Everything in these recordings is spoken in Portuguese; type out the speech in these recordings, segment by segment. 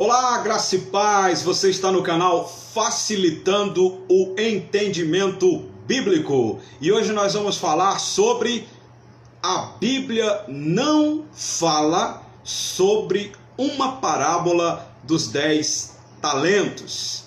Olá, graça e paz, você está no canal Facilitando o Entendimento Bíblico. E hoje nós vamos falar sobre a Bíblia não fala sobre uma parábola dos 10 talentos.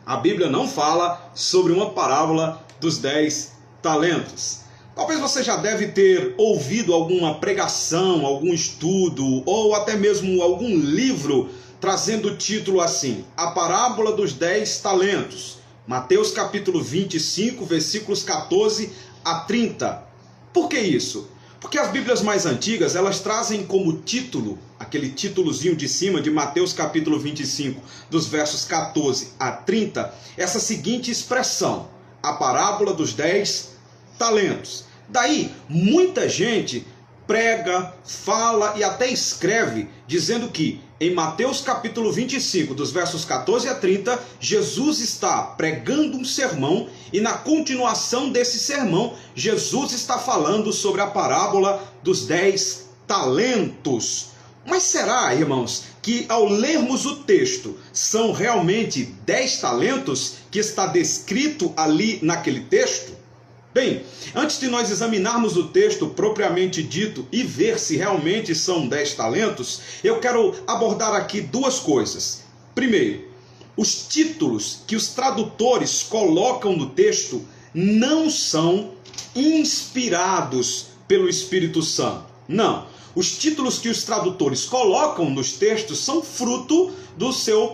A Bíblia não fala sobre uma parábola dos 10 talentos. Talvez você já deve ter ouvido alguma pregação, algum estudo ou até mesmo algum livro trazendo o título assim: A Parábola dos 10 Talentos. Mateus capítulo 25, versículos 14 a 30. Por que isso? Porque as Bíblias mais antigas, elas trazem como título, aquele títulozinho de cima de Mateus capítulo 25, dos versos 14 a 30, essa seguinte expressão: a parábola dos 10 talentos. Daí, muita gente prega, fala e até escreve dizendo que em Mateus capítulo 25, dos versos 14 a 30, Jesus está pregando um sermão e na continuação desse sermão, Jesus está falando sobre a parábola dos 10 talentos. Mas será, irmãos, que ao lermos o texto, são realmente 10 talentos que está descrito ali naquele texto? Bem, antes de nós examinarmos o texto propriamente dito e ver se realmente são 10 talentos, eu quero abordar aqui duas coisas. Primeiro, os títulos que os tradutores colocam no texto não são inspirados pelo Espírito Santo. Não. Os títulos que os tradutores colocam nos textos são fruto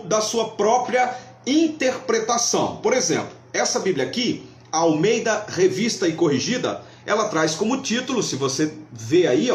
da sua própria interpretação. Por exemplo, essa Bíblia aqui, a Almeida Revista e Corrigida, ela traz como título, se você vê aí,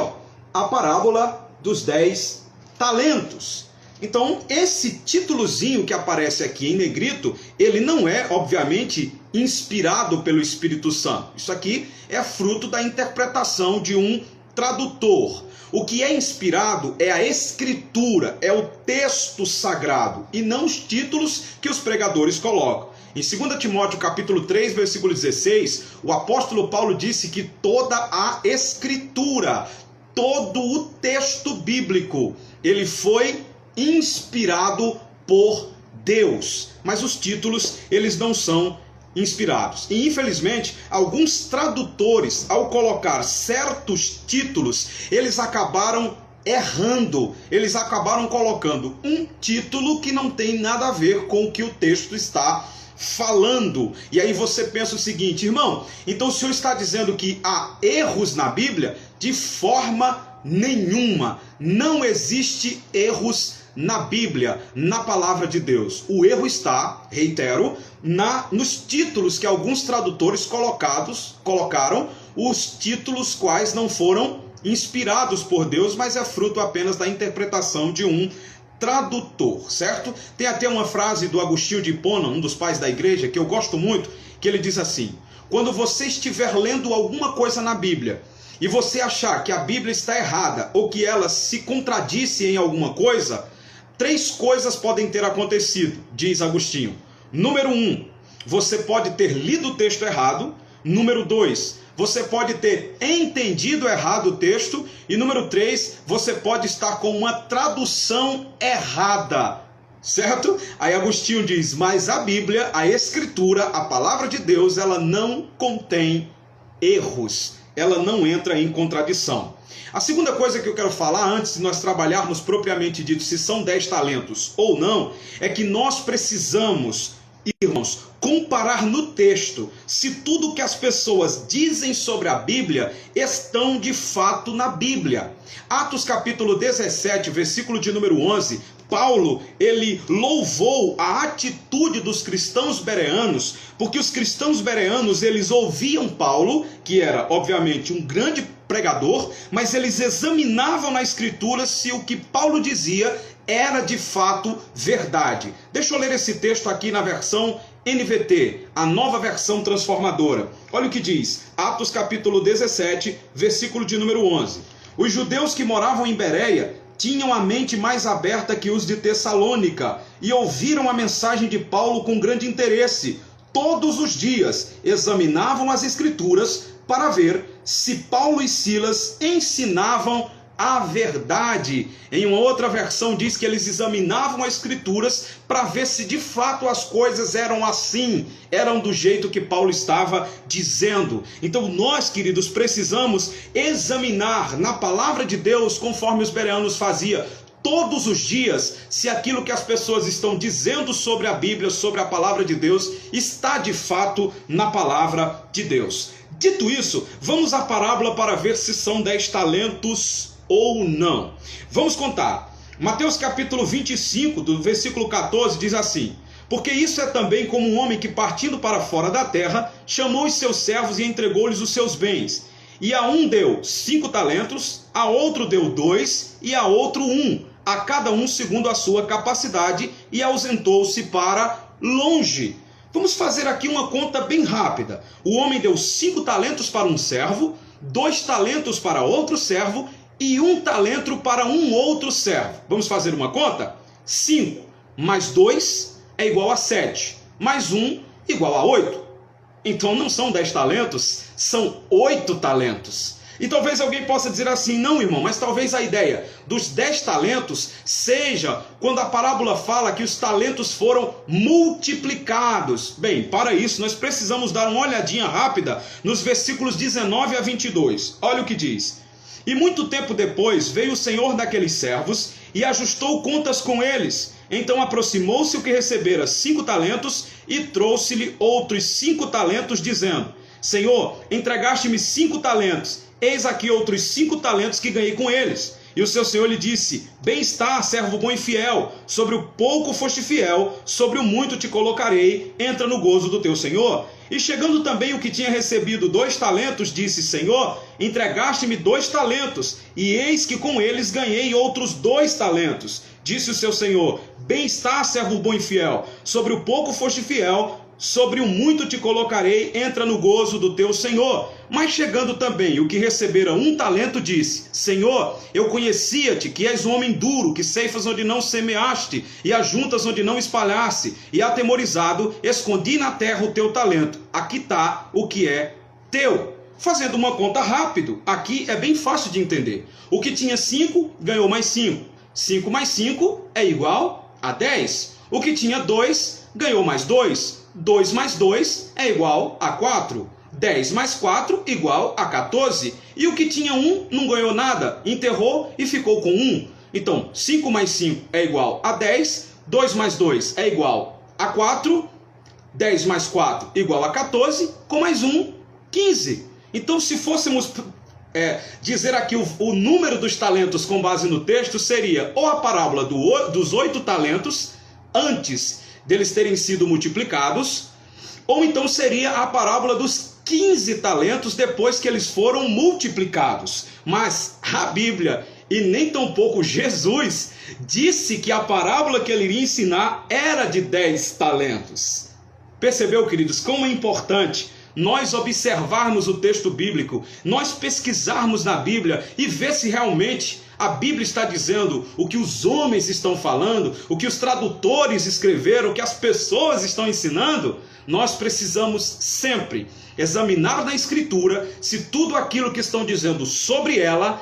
a parábola dos 10 talentos. Então, esse títulozinho que aparece aqui em negrito, ele não é, obviamente, inspirado pelo Espírito Santo. Isso aqui é fruto da interpretação de um tradutor. O que é inspirado é a escritura, é o texto sagrado, e não os títulos que os pregadores colocam. Em 2 Timóteo capítulo 3, versículo 16, o apóstolo Paulo disse que toda a escritura, todo o texto bíblico, ele foi inspirado por Deus. Mas os títulos, eles não são inspirados. E infelizmente, alguns tradutores, ao colocar certos títulos, eles acabaram errando. Eles acabaram colocando um título que não tem nada a ver com o que o texto está falando. E aí você pensa o seguinte: irmão, então o senhor está dizendo que há erros na Bíblia? De forma nenhuma. Não existe erros na Bíblia, na palavra de Deus. O erro está, reitero, nos títulos que alguns tradutores colocaram, os títulos quais não foram inspirados por Deus, mas é fruto apenas da interpretação de um tradutor, certo? Tem até uma frase do Agostinho de Hipona, um dos pais da igreja, que eu gosto muito, que ele diz assim: quando você estiver lendo alguma coisa na Bíblia e você achar que a Bíblia está errada ou que ela se contradisse em alguma coisa, 3 coisas podem ter acontecido, diz Agostinho. Número 1, você pode ter lido o texto errado. Número 2, você pode ter entendido errado o texto. E número 3, você pode estar com uma tradução errada, certo? Aí Agostinho diz: mas a Bíblia, a Escritura, a palavra de Deus, ela não contém erros. Ela não entra em contradição. A segunda coisa que eu quero falar, antes de nós trabalharmos propriamente dito se são 10 talentos ou não, é que nós precisamos, irmãos, comparar no texto se tudo que as pessoas dizem sobre a Bíblia estão de fato na Bíblia. Atos capítulo 17, versículo de número 11, Paulo, ele louvou a atitude dos cristãos bereanos, porque os cristãos bereanos, eles ouviam Paulo, que era, obviamente, um grande pregador, mas eles examinavam na Escritura se o que Paulo dizia era de fato verdade. Deixa eu ler esse texto aqui na versão NVT, a nova versão transformadora. Olha o que diz, Atos capítulo 17, versículo de número 11. Os judeus que moravam em Bereia tinham a mente mais aberta que os de Tessalônica e ouviram a mensagem de Paulo com grande interesse. Todos os dias examinavam as Escrituras para ver se Paulo e Silas ensinavam a verdade. Em uma outra versão diz que eles examinavam as escrituras para ver se de fato as coisas eram assim, eram do jeito que Paulo estava dizendo. Então nós, queridos, precisamos examinar na palavra de Deus, conforme os bereanos faziam todos os dias, se aquilo que as pessoas estão dizendo sobre a Bíblia, sobre a palavra de Deus, está de fato na palavra de Deus. Dito isso, vamos à parábola para ver se são 10 talentos ou não. Vamos contar. Mateus capítulo 25, do versículo 14, diz assim: porque isso é também como um homem que, partindo para fora da terra, chamou os seus servos e entregou-lhes os seus bens. E a um deu 5 talentos, a outro deu 2, e a outro 1, a cada um segundo a sua capacidade, e ausentou-se para longe. Vamos fazer aqui uma conta bem rápida. O homem deu 5 talentos para um servo, 2 talentos para outro servo, e 1 talento para um outro servo. Vamos fazer uma conta? 5 mais 2 é igual a 7, mais 1 igual a 8. Então não são 10 talentos, são 8 talentos. E talvez alguém possa dizer assim: não, irmão, mas talvez a ideia dos 10 talentos seja quando a parábola fala que os talentos foram multiplicados. Bem, para isso nós precisamos dar uma olhadinha rápida nos versículos 19 a 22. Olha o que diz: e muito tempo depois veio o senhor daqueles servos e ajustou contas com eles. Então aproximou-se o que recebera 5 talentos e trouxe-lhe outros 5 talentos, dizendo: Senhor, entregaste-me 5 talentos, eis aqui outros 5 talentos que ganhei com eles. E o seu senhor lhe disse: bem está, servo bom e fiel, sobre o pouco foste fiel, sobre o muito te colocarei, entra no gozo do teu senhor. E chegando também o que tinha recebido 2 talentos, disse: Senhor, entregaste-me 2 talentos, e eis que com eles ganhei outros 2 talentos. Disse o seu senhor: bem está, servo bom e fiel, sobre o pouco foste fiel, sobre o muito te colocarei, entra no gozo do teu senhor. Mas chegando também o que recebera 1 talento, disse: Senhor, eu conhecia-te, que és um homem duro, que ceifas onde não semeaste, e ajuntas onde não espalhaste, e atemorizado, escondi na terra o teu talento. Aqui está o que é teu. Fazendo uma conta rápido, aqui é bem fácil de entender. O que tinha 5, ganhou mais 5. 5 mais 5 é igual a 10. O que tinha 2, ganhou mais 2. 2 mais 2 é igual a 4. 10 mais 4 igual a 14. E o que tinha 1 não ganhou nada, enterrou e ficou com 1. Então, 5 mais 5 é igual a 10. 2 mais 2 é igual a 4. 10 mais 4 igual a 14. Com mais 1, 15. Então, se fôssemos dizer aqui o número dos talentos com base no texto, seria ou a parábola dos 8 talentos, antes deles terem sido multiplicados, ou então seria a parábola dos 15 talentos depois que eles foram multiplicados. Mas a Bíblia, e nem tampouco Jesus, disse que a parábola que ele iria ensinar era de 10 talentos. Percebeu, queridos, como é importante nós observarmos o texto bíblico, nós pesquisarmos na Bíblia e ver se realmente a Bíblia está dizendo o que os homens estão falando, o que os tradutores escreveram, o que as pessoas estão ensinando. Nós precisamos sempre examinar na Escritura se tudo aquilo que estão dizendo sobre ela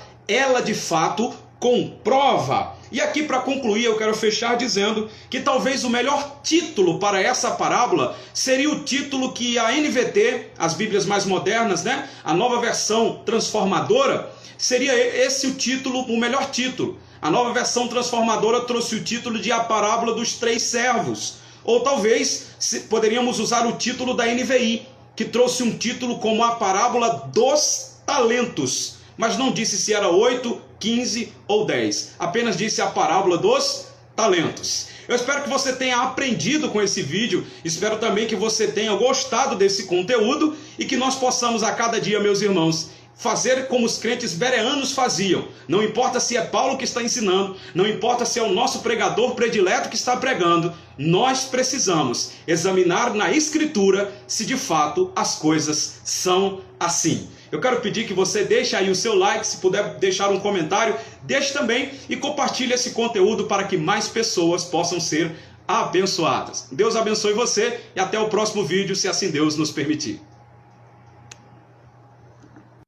de fato comprova. E aqui, para concluir, eu quero fechar dizendo que talvez o melhor título para essa parábola seria o título que a NVT, as Bíblias mais modernas, a nova versão transformadora, seria esse o título, o melhor título. A nova versão transformadora trouxe o título de A Parábola dos 3 Servos. Ou talvez poderíamos usar o título da NVI, que trouxe um título como A Parábola dos Talentos. Mas não disse se era 8, 15 ou 10. Apenas disse a parábola dos talentos. Eu espero que você tenha aprendido com esse vídeo. Espero também que você tenha gostado desse conteúdo e que nós possamos a cada dia, meus irmãos, fazer como os crentes bereanos faziam. Não importa se é Paulo que está ensinando, não importa se é o nosso pregador predileto que está pregando, nós precisamos examinar na Escritura se de fato as coisas são assim. Eu quero pedir que você deixe aí o seu like, se puder deixar um comentário, deixe também e compartilhe esse conteúdo para que mais pessoas possam ser abençoadas. Deus abençoe você e até o próximo vídeo, se assim Deus nos permitir.